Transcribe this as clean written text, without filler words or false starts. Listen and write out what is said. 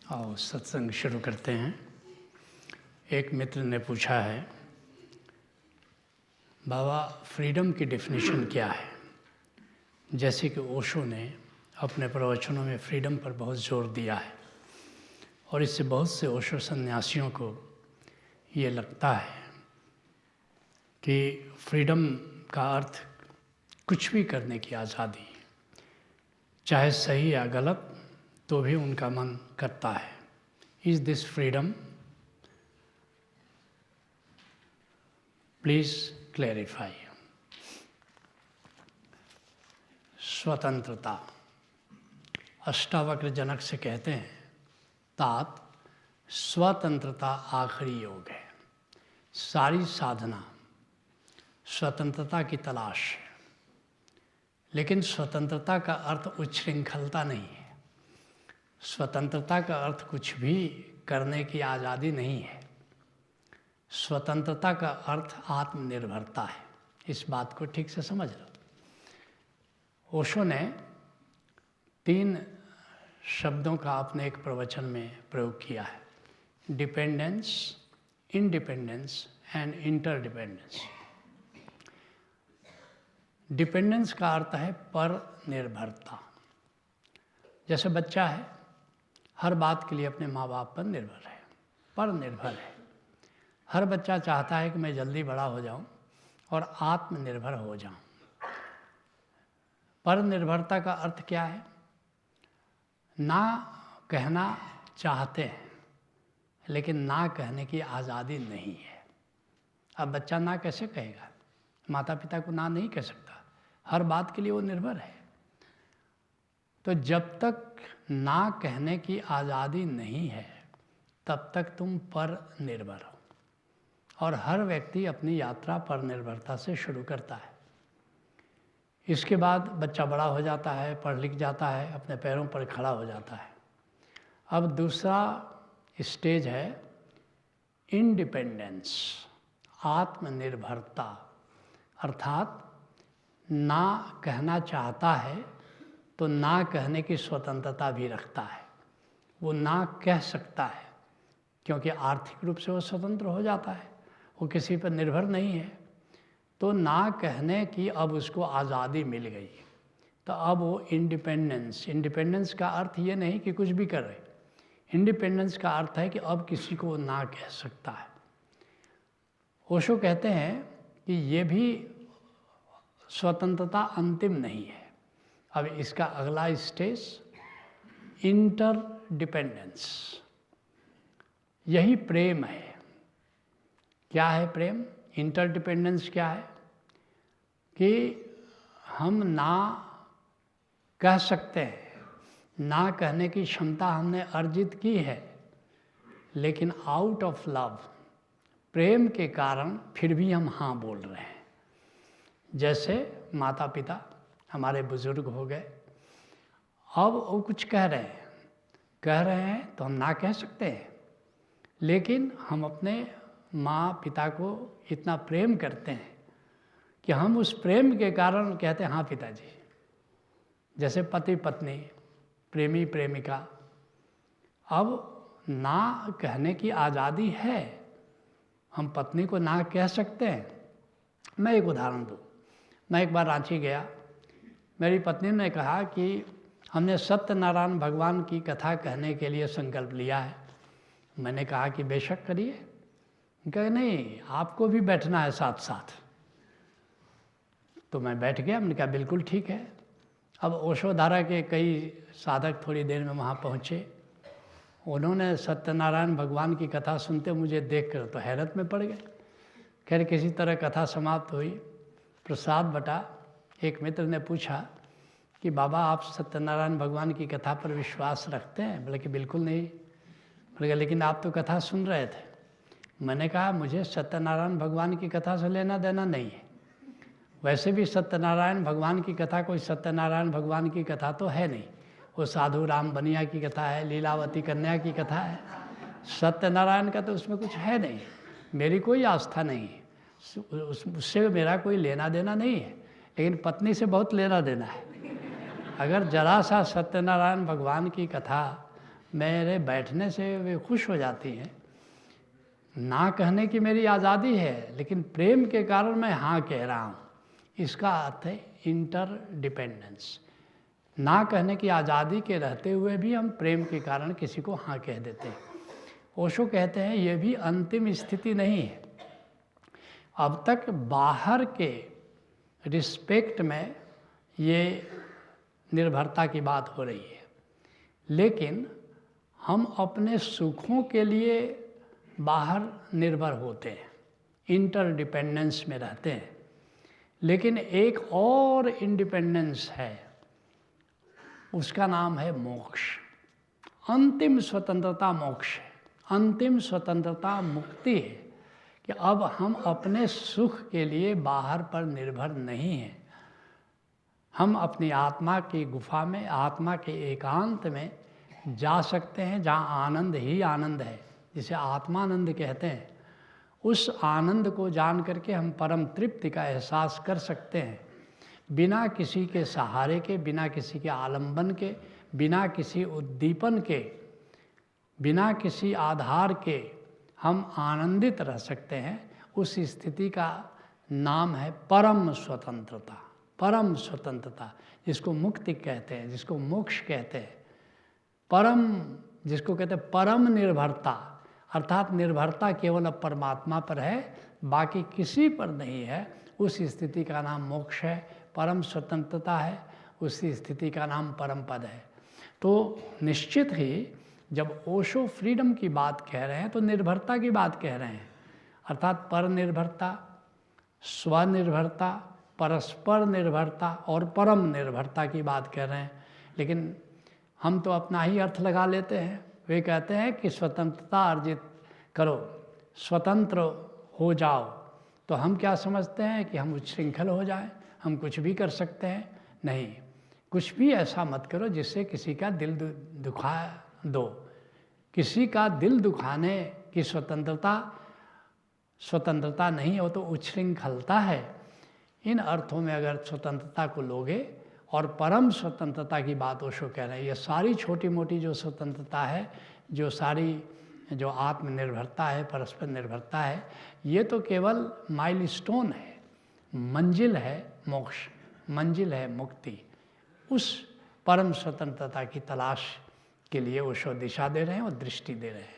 आओ सत्संग शुरू करते हैं। एक मित्र ने पूछा है, बाबा फ्रीडम की डेफिनेशन क्या है। जैसे कि ओशो ने अपने प्रवचनों में फ्रीडम पर बहुत जोर दिया है और इससे बहुत से ओशो सन्यासियों को ये लगता है कि फ्रीडम का अर्थ कुछ भी करने की आज़ादी, चाहे सही या गलत, तो भी उनका मन करता है। Is this freedom? Please clarify. स्वतंत्रता। अष्टावक्र जनक से कहते हैं, तात स्वतंत्रता आखिरी योग है। सारी साधना स्वतंत्रता की तलाश है, लेकिन स्वतंत्रता का अर्थ उच्छृंखलता नहीं है। स्वतंत्रता का अर्थ कुछ भी करने की आज़ादी नहीं है। स्वतंत्रता का अर्थ आत्मनिर्भरता है। इस बात को ठीक से समझ लो। ओशो ने 3 शब्दों का अपने एक प्रवचन में प्रयोग किया है, dependence, independence and interdependence. Dependence का अर्थ है पर निर्भरता। जैसे बच्चा है, हर बात के लिए अपने माँ बाप पर निर्भर है, पर निर्भर है। हर बच्चा चाहता है कि मैं जल्दी बड़ा हो जाऊं और आत्मनिर्भर हो जाऊं। पर निर्भरता का अर्थ क्या है? ना कहना चाहते हैं, लेकिन ना कहने की आज़ादी नहीं है। अब बच्चा ना कैसे कहेगा? माता पिता को ना नहीं कह सकता। हर बात के लिए वो निर्भर है। तो जब तक ना कहने की आज़ादी नहीं है, तब तक तुम पर निर्भर हो। और हर व्यक्ति अपनी यात्रा पर निर्भरता से शुरू करता है। इसके बाद बच्चा बड़ा हो जाता है, पढ़ लिख जाता है, अपने पैरों पर खड़ा हो जाता है। अब दूसरा स्टेज है इंडिपेंडेंस, आत्मनिर्भरता। अर्थात ना कहना चाहता है तो ना कहने की स्वतंत्रता भी रखता है। वो ना कह सकता है क्योंकि आर्थिक रूप से वो स्वतंत्र हो जाता है, वो किसी पर निर्भर नहीं है। तो ना कहने की अब उसको आज़ादी मिल गई। तो अब वो इंडिपेंडेंस का अर्थ ये नहीं कि कुछ भी कर रहे। इंडिपेंडेंस का अर्थ है कि अब किसी को ना कह सकता है। ओशो कहते हैं कि ये भी स्वतंत्रता अंतिम नहीं है। अब इसका अगला स्टेज इंटरडिपेंडेंस। यही प्रेम है। क्या है प्रेम? इंटरडिपेंडेंस क्या है? कि हम ना कह सकते हैं, ना कहने की क्षमता हमने अर्जित की है, लेकिन आउट ऑफ लव, प्रेम के कारण फिर भी हम हाँ बोल रहे हैं। जैसे माता पिता हमारे बुजुर्ग हो गए, अब वो कुछ कह रहे हैं तो हम ना कह सकते हैं, लेकिन हम अपने माँ पिता को इतना प्रेम करते हैं कि हम उस प्रेम के कारण कहते हैं हाँ पिताजी। जैसे पति पत्नी, प्रेमी प्रेमिका, अब ना कहने की आज़ादी है, हम पत्नी को ना कह सकते हैं। मैं एक उदाहरण दूँ। मैं एक बार रांची गया, मेरी पत्नी ने कहा कि हमने सत्यनारायण भगवान की कथा कहने के लिए संकल्प लिया है। मैंने कहा कि बेशक करिए। कहे नहीं, आपको भी बैठना है साथ साथ। तो मैं बैठ गया। मैंने कहा बिल्कुल ठीक है। अब ओशोधारा के कई साधक थोड़ी देर में वहाँ पहुँचे। उन्होंने सत्यनारायण भगवान की कथा सुनते मुझे देखकर तो हैरत में पड़ गए। खैर किसी तरह कथा समाप्त हुई, प्रसाद बटा। एक मित्र ने पूछा कि बाबा आप सत्यनारायण भगवान की कथा पर विश्वास रखते हैं? बोले कि बिल्कुल नहीं। बोले लेकिन आप तो कथा सुन रहे थे। मैंने कहा मुझे सत्यनारायण भगवान की कथा से लेना देना नहीं है। वैसे भी सत्यनारायण भगवान की कथा कोई सत्यनारायण भगवान की कथा तो है नहीं। वो साधु राम बनिया की कथा है, लीलावती कन्या की कथा है। सत्यनारायण का तो उसमें कुछ है नहीं। मेरी कोई आस्था नहीं है, उससे मेरा कोई लेना देना नहीं है। लेकिन पत्नी से बहुत लेना देना है। अगर जरा सा सत्यनारायण भगवान की कथा मेरे बैठने से वे खुश हो जाती हैं। ना कहने की मेरी आज़ादी है, लेकिन प्रेम के कारण मैं हाँ कह रहा हूँ। इसका अर्थ है इंटरडिपेंडेंस। ना कहने की आज़ादी के रहते हुए भी हम प्रेम के कारण किसी को हाँ कह देते हैं। ओशो कहते हैं ये भी अंतिम स्थिति नहीं है। अब तक बाहर के रिस्पेक्ट में ये निर्भरता की बात हो रही है, लेकिन हम अपने सुखों के लिए बाहर निर्भर होते हैं, इंटरडिपेंडेंस में रहते हैं। लेकिन एक और इंडिपेंडेंस है, उसका नाम है मोक्ष। अंतिम स्वतंत्रता मोक्ष है, अंतिम स्वतंत्रता मुक्ति है कि अब हम अपने सुख के लिए बाहर पर निर्भर नहीं हैं। हम अपनी आत्मा की गुफा में, आत्मा के एकांत में जा सकते हैं, जहाँ आनंद ही आनंद है, जिसे आत्मानंद कहते हैं। उस आनंद को जान करके हम परम तृप्ति का एहसास कर सकते हैं, बिना किसी के सहारे के, बिना किसी के आलंबन के, बिना किसी उद्दीपन के, बिना किसी आधार के हम आनंदित रह सकते हैं। उस स्थिति का नाम है परम स्वतंत्रता। परम स्वतंत्रता, जिसको मुक्ति कहते हैं, जिसको मोक्ष कहते हैं। परम, जिसको कहते हैं परम निर्भरता, अर्थात निर्भरता केवल अब परमात्मा पर है, बाकी किसी पर नहीं है। उस स्थिति का नाम मोक्ष है, परम स्वतंत्रता है। उस स्थिति का नाम परम पद है। तो निश्चित ही जब ओशो फ्रीडम की बात कह रहे हैं तो निर्भरता की बात कह रहे हैं, अर्थात पर निर्भरता, स्वनिर्भरता, परस्पर निर्भरता और परम निर्भरता की बात कर रहे हैं। लेकिन हम तो अपना ही अर्थ लगा लेते हैं। वे कहते हैं कि स्वतंत्रता अर्जित करो, स्वतंत्र हो जाओ। तो हम क्या समझते हैं कि हम उच्छृंखल हो जाएं, हम कुछ भी कर सकते हैं। नहीं, कुछ भी ऐसा मत करो जिससे किसी का दिल दुखा दो। किसी का दिल दुखाने की स्वतंत्रता नहीं हो तो उच्छृंखलता है। इन अर्थों में अगर स्वतंत्रता को लोगे, और परम स्वतंत्रता की बात ओशो कह रहे हैं, ये सारी छोटी मोटी जो स्वतंत्रता है, जो सारी जो आत्मनिर्भरता है, परस्पर निर्भरता है, ये तो केवल माइलस्टोन है, मंजिल है मोक्ष, मंजिल है मुक्ति। उस परम स्वतंत्रता की तलाश के लिए ओशो दिशा दे रहे हैं और दृष्टि दे रहे हैं।